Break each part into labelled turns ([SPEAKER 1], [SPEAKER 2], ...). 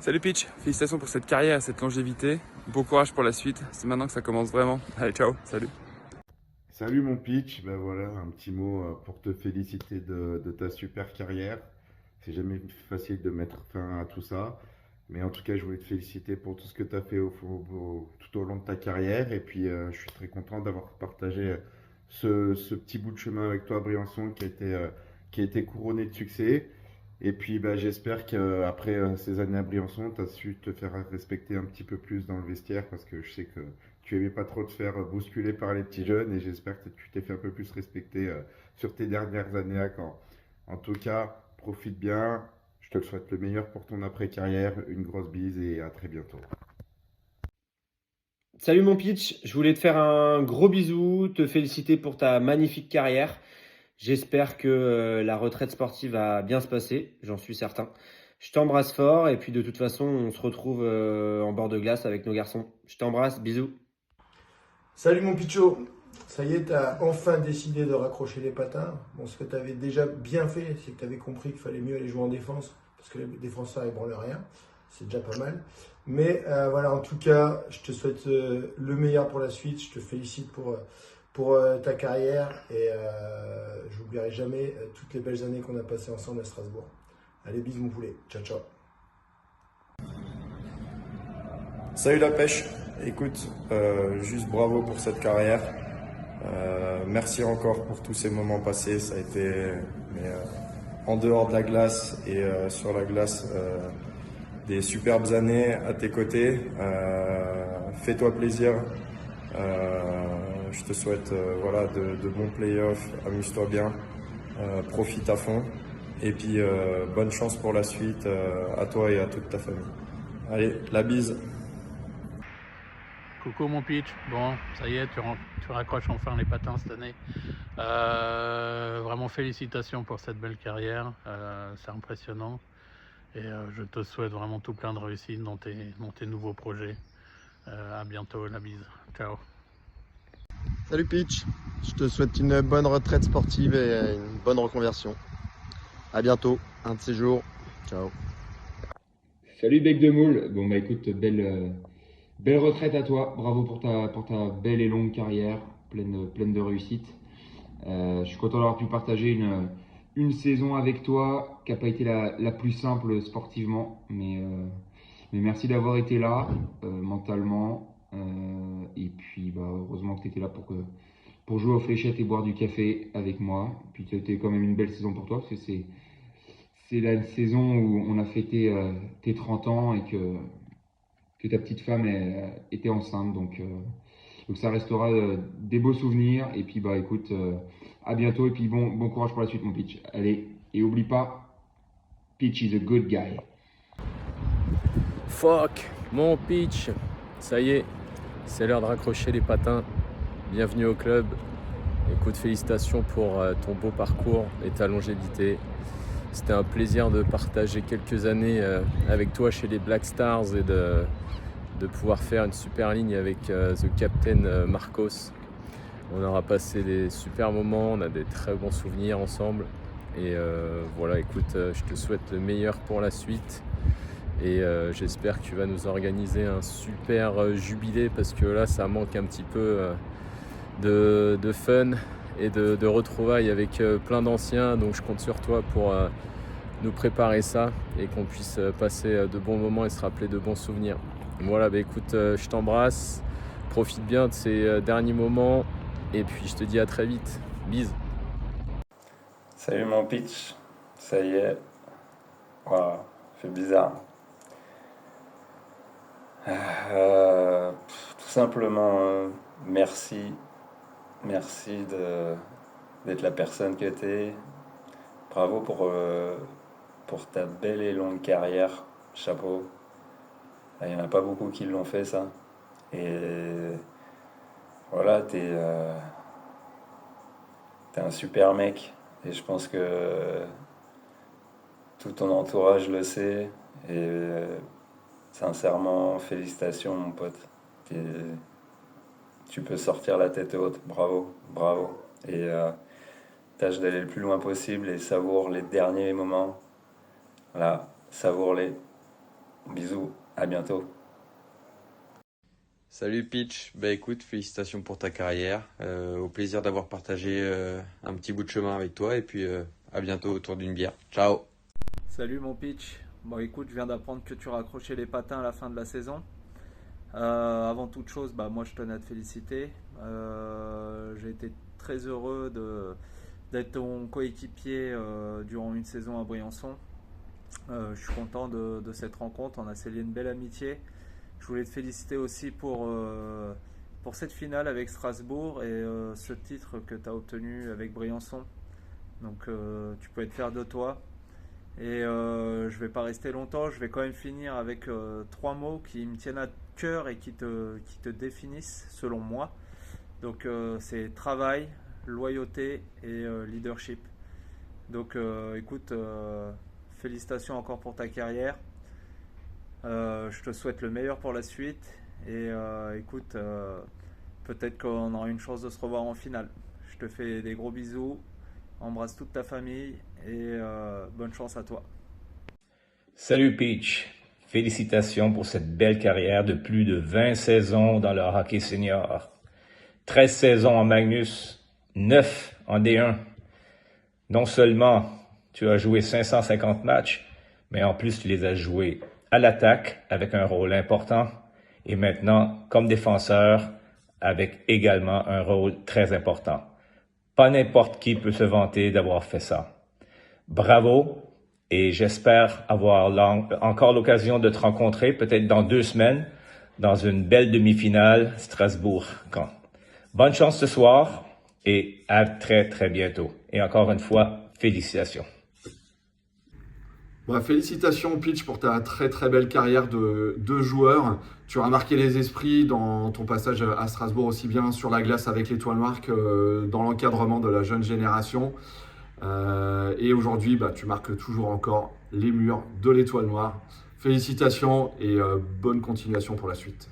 [SPEAKER 1] Salut Pitch, félicitations pour cette carrière et cette longévité. Bon courage pour la suite, c'est maintenant que ça commence vraiment. Allez, ciao, salut.
[SPEAKER 2] Salut mon pitch, ben voilà un petit mot pour te féliciter de ta super carrière. C'est jamais facile de mettre fin à tout ça, mais en tout cas je voulais te féliciter pour tout ce que tu as fait tout au long de ta carrière et puis je suis très content d'avoir partagé ce petit bout de chemin avec toi à Briançon qui a été couronné de succès. Et puis bah, j'espère qu'après ces années à Briançon, tu as su te faire respecter un petit peu plus dans le vestiaire parce que je sais que tu aimais pas trop te faire bousculer par les petits jeunes et j'espère que tu t'es fait un peu plus respecter sur tes dernières années à Caen. En tout cas, profite bien. Je te le souhaite le meilleur pour ton après-carrière. Une grosse bise et à très bientôt.
[SPEAKER 3] Salut mon pitch, je voulais te faire un gros bisou, te féliciter pour ta magnifique carrière. J'espère que la retraite sportive va bien se passer, j'en suis certain. Je t'embrasse fort et puis de toute façon on se retrouve en bord de glace avec nos garçons. Je t'embrasse, bisous.
[SPEAKER 4] Salut mon Picho, ça y est, t'as enfin décidé de raccrocher les patins. Bon, ce que t'avais déjà bien fait, c'est que t'avais compris qu'il fallait mieux aller jouer en défense, parce que les défenseurs ils branlent rien, c'est déjà pas mal. Mais voilà, en tout cas, je te souhaite le meilleur pour la suite, je te félicite pour ta carrière et j'oublierai jamais toutes les belles années qu'on a passées ensemble à Strasbourg. Allez, bisous mon poulet, ciao ciao.
[SPEAKER 5] Salut la pêche, écoute, juste bravo pour cette carrière. Merci encore pour tous ces moments passés. Ça a été en dehors de la glace et sur la glace des superbes années à tes côtés. Fais-toi plaisir. Je te souhaite voilà, de bons playoffs. Amuse-toi bien. Profite à fond. Et puis bonne chance pour la suite à toi et à toute ta famille. Allez, la bise.
[SPEAKER 6] Coucou mon pitch, bon ça y est tu raccroches enfin les patins cette année. Vraiment félicitations pour cette belle carrière, c'est impressionnant et je te souhaite vraiment tout plein de réussite dans tes nouveaux projets. À bientôt, la bise, ciao.
[SPEAKER 7] Salut Pitch, je te souhaite une bonne retraite sportive et une bonne reconversion. À bientôt, un de ces jours. Ciao.
[SPEAKER 8] Salut Bec de Moule. Bon bah écoute, belle retraite à toi. Bravo pour ta belle et longue carrière, pleine de réussite. Je suis content d'avoir pu partager une saison avec toi qui n'a pas été la plus simple sportivement, mais merci d'avoir été là mentalement. Et puis bah, heureusement que tu étais là pour jouer aux fléchettes et boire du café avec moi. Puis c'était quand même une belle saison pour toi parce que c'est la saison où on a fêté tes 30 ans et que ta petite femme était enceinte. Donc ça restera des beaux souvenirs. Et puis bah écoute, à bientôt et puis bon courage pour la suite mon Pitch. Allez, et oublie pas, Pitch is a good guy.
[SPEAKER 9] Fuck, mon pitch. Ça y est, c'est l'heure de raccrocher les patins. Bienvenue au club. Écoute, félicitations pour ton beau parcours et ta longévité. C'était un plaisir de partager quelques années avec toi chez les Black Stars et de pouvoir faire une super ligne avec The Captain Marcos. On aura passé des super moments, on a des très bons souvenirs ensemble. Et voilà, écoute, je te souhaite le meilleur pour la suite. Et j'espère que tu vas nous organiser un super jubilé parce que là, ça manque un petit peu de fun et de retrouvailles avec plein d'anciens. Donc je compte sur toi pour nous préparer ça et qu'on puisse passer de bons moments et se rappeler de bons souvenirs. Voilà, bah écoute, je t'embrasse, profite bien de ces derniers moments et puis je te dis à très vite. Bise.
[SPEAKER 10] Salut mon pitch, ça y est, waouh, fait bizarre. Tout simplement, merci d'être la personne que t'es. Bravo pour ta belle et longue carrière, chapeau. Il n'y en a pas beaucoup qui l'ont fait ça. Et voilà, t'es un super mec. Et je pense que tout ton entourage le sait. Et sincèrement, félicitations mon pote. Tu peux sortir la tête haute. Bravo, bravo. Et tâche d'aller le plus loin possible et savoure les derniers moments. Voilà, savoure-les. Bisous, à bientôt.
[SPEAKER 11] Salut Pitch, bah écoute, félicitations pour ta carrière. Au plaisir d'avoir partagé un petit bout de chemin avec toi et puis à bientôt autour d'une bière. Ciao.
[SPEAKER 12] Salut mon Pitch. Bon écoute, je viens d'apprendre que tu raccrochais les patins à la fin de la saison. Avant toute chose, moi je tenais à te féliciter. J'ai été très heureux d'être ton coéquipier durant une saison à Briançon. Je suis content de cette rencontre, on a scellé une belle amitié. Je voulais te féliciter aussi pour cette finale avec Strasbourg et ce titre que tu as obtenu avec Briançon. Donc tu peux être fier de toi. Et je ne vais pas rester longtemps, je vais quand même finir avec 3 mots qui me tiennent à cœur et qui te définissent selon moi. Donc c'est travail, loyauté et leadership. Donc écoute, félicitations encore pour ta carrière. Je te souhaite le meilleur pour la suite et écoute, peut-être qu'on aura une chance de se revoir en finale. Je te fais des gros bisous, embrasse toute ta famille et bonne chance à toi.
[SPEAKER 13] Salut Peach, félicitations pour cette belle carrière de plus de 20 saisons dans le hockey senior. 13 saisons en Magnus, 9 en D1. Non seulement tu as joué 550 matchs, mais en plus tu les as joués à l'attaque avec un rôle important et maintenant comme défenseur avec également un rôle très important. Pas n'importe qui peut se vanter d'avoir fait ça. Bravo et j'espère avoir encore l'occasion de te rencontrer peut-être dans 2 semaines dans une belle demi-finale Strasbourg-Caen. Bonne chance ce soir et à très très bientôt. Et encore une fois, félicitations.
[SPEAKER 7] Félicitations Pitch pour ta très très belle carrière de joueur. Tu as marqué les esprits dans ton passage à Strasbourg, aussi bien sur la glace avec l'Étoile Noire que dans l'encadrement de la jeune génération. Et aujourd'hui, tu marques toujours encore les murs de l'Étoile Noire. Félicitations et bonne continuation pour la suite.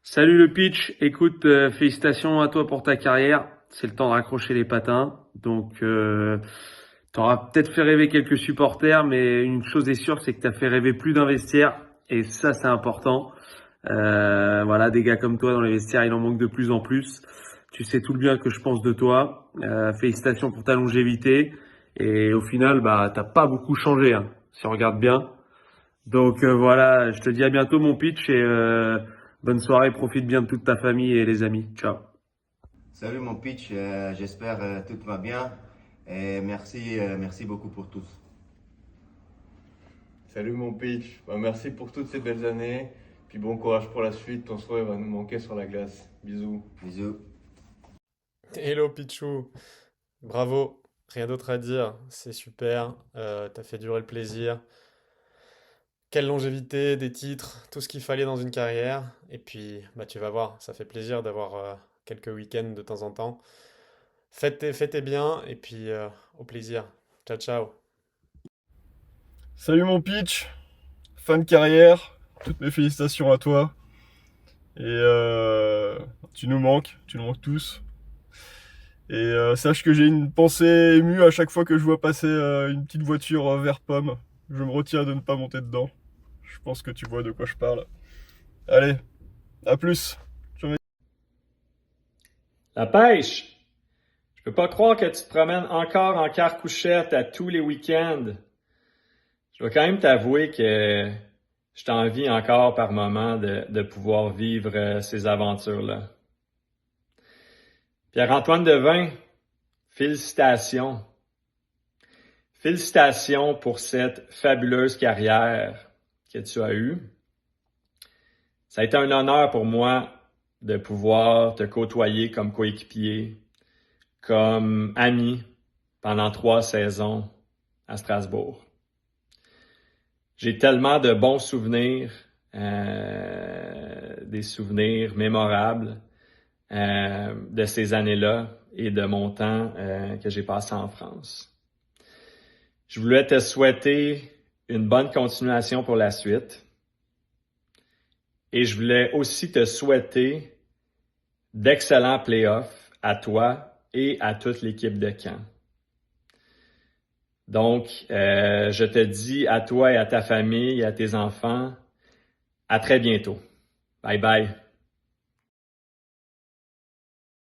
[SPEAKER 3] Salut le Pitch, écoute, félicitations à toi pour ta carrière. C'est le temps de raccrocher les patins. Donc t'auras peut-être fait rêver quelques supporters, mais une chose est sûre, c'est que t'as fait rêver plus d'un vestiaire, et ça c'est important. Voilà, des gars comme toi dans les vestiaires, il en manque de plus en plus. Tu sais tout le bien que je pense de toi. Félicitations pour ta longévité. Et au final, t'as pas beaucoup changé, hein, si on regarde bien. Donc voilà, je te dis à bientôt mon Pitch et bonne soirée, profite bien de toute ta famille et les amis. Ciao.
[SPEAKER 14] Salut mon Pitch, j'espère tout va bien. Et merci beaucoup pour tous.
[SPEAKER 15] Salut mon Pitch, merci pour toutes ces belles années. Puis bon courage pour la suite, ton souhait va nous manquer sur la glace. Bisous.
[SPEAKER 14] Bisous.
[SPEAKER 16] Hello Pichou, bravo, rien d'autre à dire, c'est super, t'as fait durer le plaisir. Quelle longévité, des titres, tout ce qu'il fallait dans une carrière. Et puis tu vas voir, ça fait plaisir d'avoir quelques week-ends de temps en temps. Faites bien et puis au plaisir. Ciao, ciao.
[SPEAKER 17] Salut mon Pitch, fin de carrière, toutes mes félicitations à toi. Et tu nous manques tous. Et sache que j'ai une pensée émue à chaque fois que je vois passer une petite voiture vert pomme. Je me retiens de ne pas monter dedans. Je pense que tu vois de quoi je parle. Allez, à plus.
[SPEAKER 18] La pêche! Je peux pas croire que tu te promènes encore en carcouchette à tous les week-ends. Je dois quand même t'avouer que je t'envie encore par moment de pouvoir vivre ces aventures-là. Pierre-Antoine Devin, félicitations. Félicitations pour cette fabuleuse carrière que tu as eue. Ça a été un honneur pour moi de pouvoir te côtoyer comme coéquipier, comme ami pendant 3 saisons à Strasbourg. J'ai tellement de bons souvenirs, des souvenirs mémorables de ces années-là et de mon temps que j'ai passé en France. Je voulais te souhaiter une bonne continuation pour la suite et je voulais aussi te souhaiter d'excellents playoffs à toi et à toute l'équipe de Caen. Donc, je te dis à toi et à ta famille et à tes enfants, à très bientôt. Bye bye.